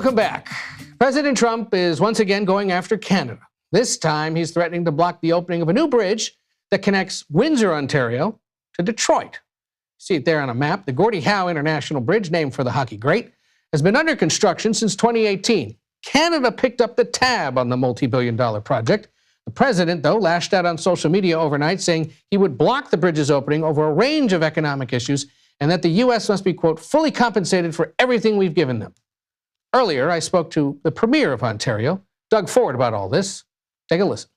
Welcome back. President Trump is once again going after Canada. This time, he's threatening to block the opening of a new bridge that connects Windsor, Ontario, to Detroit. See it there on a map. The Gordie Howe International Bridge, named for the hockey great, has been under construction since 2018. Canada picked up the tab on the multi-billion-dollar project. The president, though, lashed out on social media overnight, saying he would block the bridge's opening over a range of economic issues and that the U.S. must be, quote, fully compensated for everything we've given them. Earlier, I spoke to the Premier of Ontario, Doug Ford, about all this. Take a listen.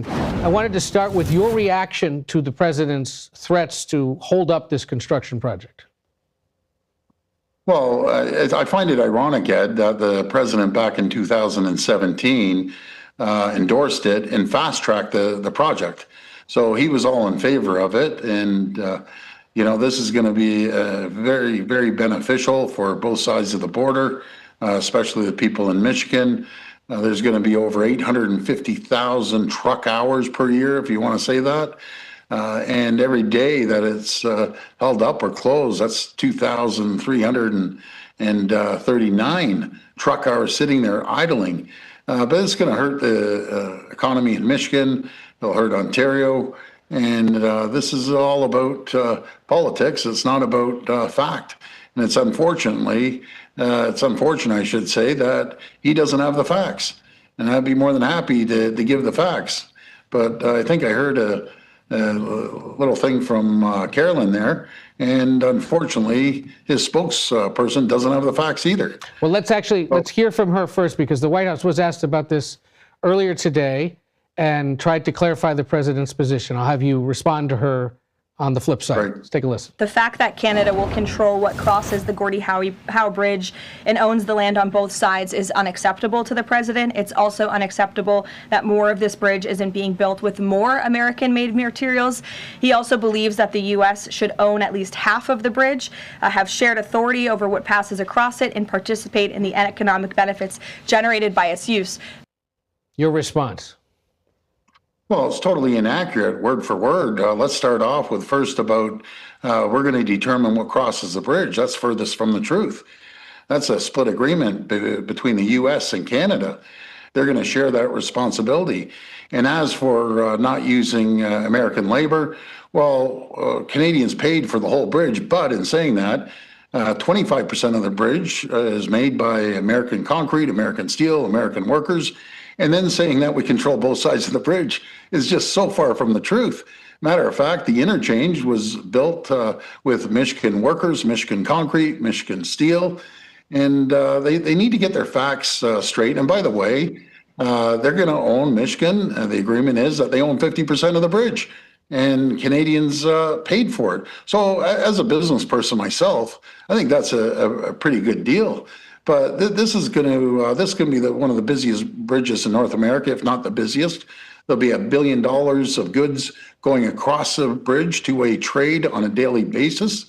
I wanted to start with your reaction to the president's threats to hold up this construction project. Well, I find it ironic, Ed, that the president back in 2017 endorsed it and fast-tracked the project. So he was all in favor of it. And, this is going to be very, very beneficial for both sides of the border, especially the people in Michigan. There's going to be over 850,000 truck hours per year, if you want to say that. And every day that it's held up or closed, that's 2,339 truck hours sitting there idling. But it's going to hurt the economy in Michigan. It'll hurt Ontario. And this is all about politics. It's not about fact. And it's unfortunate, I should say, that he doesn't have the facts. And I'd be more than happy to give the facts. But I think I heard a little thing from Carolyn there, and unfortunately, his spokesperson doesn't have the facts either. Well, let's hear from her first, because the White House was asked about this earlier today and tried to clarify the president's position. I'll have you respond to her on the flip side. Right. Let's take a listen. The fact that Canada will control what crosses the Gordie Howe Bridge and owns the land on both sides is unacceptable to the president. It's also unacceptable that more of this bridge isn't being built with more American-made materials. He also believes that the U.S. should own at least half of the bridge, have shared authority over what passes across it, and participate in the economic benefits generated by its use. Your response? Well, it's totally inaccurate, word for word. Let's start off with first about we're going to determine what crosses the bridge. That's furthest from the truth. That's a split agreement between the U.S. and Canada. They're going to share that responsibility. And as for not using American labor, well, Canadians paid for the whole bridge, but in saying that, 25% of the bridge is made by American concrete, American steel, American workers. And then saying that we control both sides of the bridge is just so far from the truth. Matter of fact, the interchange was built with Michigan workers, Michigan concrete, Michigan steel, and they need to get their facts straight. And by the way, they're going to own Michigan. The agreement is that they own 50% of the bridge, and Canadians paid for it. So as a business person myself, I think that's a pretty good deal. But this is going to be one of the busiest bridges in North America, if not the busiest. There'll be $1 billion of goods going across the bridge, two-way trade on a daily basis.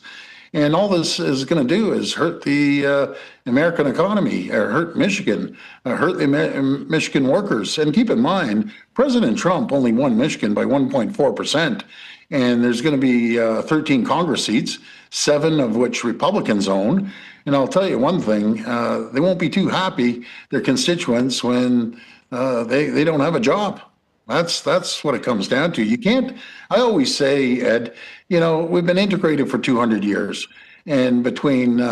And all this is going to do is hurt the American economy, or hurt Michigan, hurt the Michigan workers. And keep in mind, President Trump only won Michigan by 1.4%. And there's going to be 13 Congress seats, 7 of which Republicans own. And I'll tell you one thing, they won't be too happy, their constituents, when they don't have a job. That's what it comes down to. You can't, I always say, Ed, we've been integrated for 200 years. And between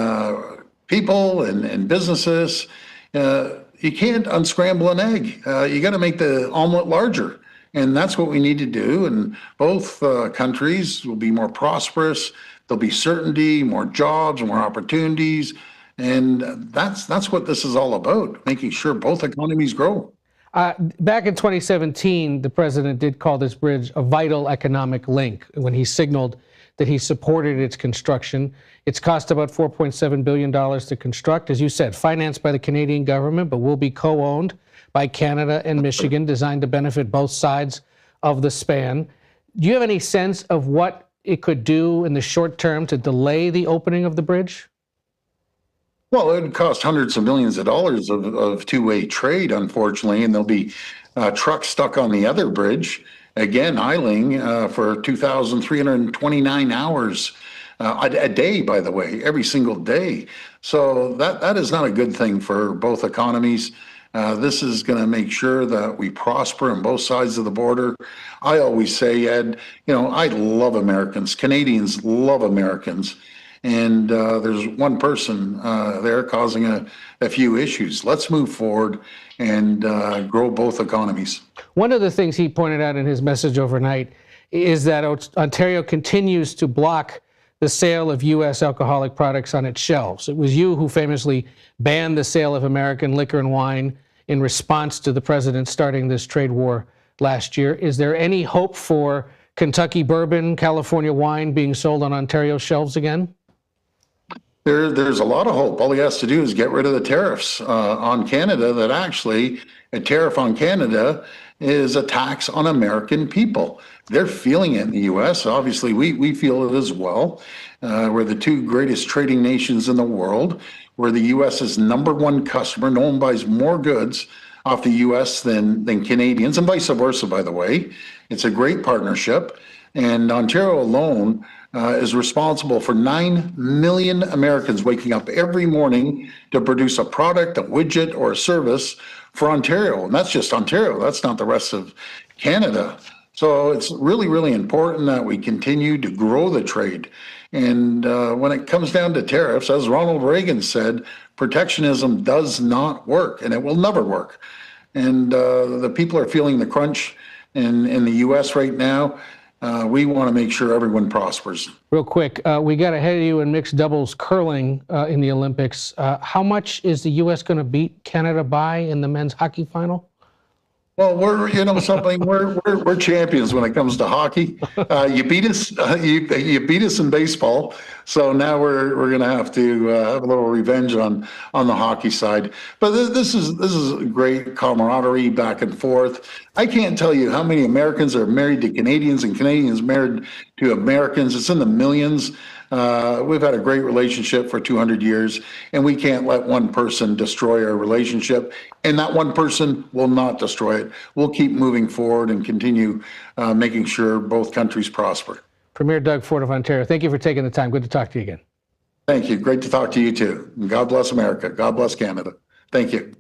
people and businesses, you can't unscramble an egg. You got to make the omelet larger. And that's what we need to do. And both countries will be more prosperous. There'll be certainty, more jobs, more opportunities. And that's what this is all about, making sure both economies grow. Back in 2017, the president did call this bridge a vital economic link when he signaled that he supported its construction. It's cost about $4.7 billion to construct, as you said, financed by the Canadian government, but will be co-owned by Canada and Michigan, designed to benefit both sides of the span. Do you have any sense of what it could do in the short term to delay the opening of the bridge? Well, it would cost hundreds of millions of dollars of two-way trade, unfortunately, and there'll be trucks stuck on the other bridge, again, idling for 2,329 hours a day, by the way, every single day. So that is not a good thing for both economies. This is going to make sure that we prosper on both sides of the border. I always say, Ed, I love Americans. Canadians love Americans. And there's one person there causing a few issues. Let's move forward and grow both economies. One of the things he pointed out in his message overnight is that Ontario continues to block the sale of U.S. alcoholic products on its shelves. It was you who famously banned the sale of American liquor and wine in response to the president starting this trade war last year. Is there any hope for Kentucky bourbon, California wine being sold on Ontario shelves again? There's a lot of hope. All he has to do is get rid of the tariffs on Canada. That actually, a tariff on Canada is a tax on American people. They're feeling it in the U.S. Obviously, we feel it as well. We're the two greatest trading nations in the world. We're the U.S.'s #1 customer. No one buys more goods off the U.S. than Canadians, and vice versa, by the way. It's a great partnership. And Ontario alone is responsible for 9 million Americans waking up every morning to produce a product, a widget, or a service for Ontario. And that's just Ontario. That's not the rest of Canada. So it's really, really important that we continue to grow the trade. And when it comes down to tariffs, as Ronald Reagan said, protectionism does not work, and it will never work. And the people are feeling the crunch in the U.S. right now. We want to make sure everyone prospers. Real quick, we got ahead of you in mixed doubles curling in the Olympics. How much is the U.S. going to beat Canada by in the men's hockey final? Well, we're champions when it comes to hockey. You beat us, you beat us in baseball, so now we're going to have to have a little revenge on the hockey side. But this is great camaraderie back and forth. I can't tell you how many Americans are married to Canadians and Canadians married to Americans. It's in the millions. We've had a great relationship for 200 years, and we can't let one person destroy our relationship, and that one person will not destroy it. We'll keep moving forward and continue making sure both countries prosper. Premier Doug Ford of Ontario, thank you for taking the time. Good to talk to you again. Thank you. Great to talk to you too. And God bless America. God bless Canada. Thank you.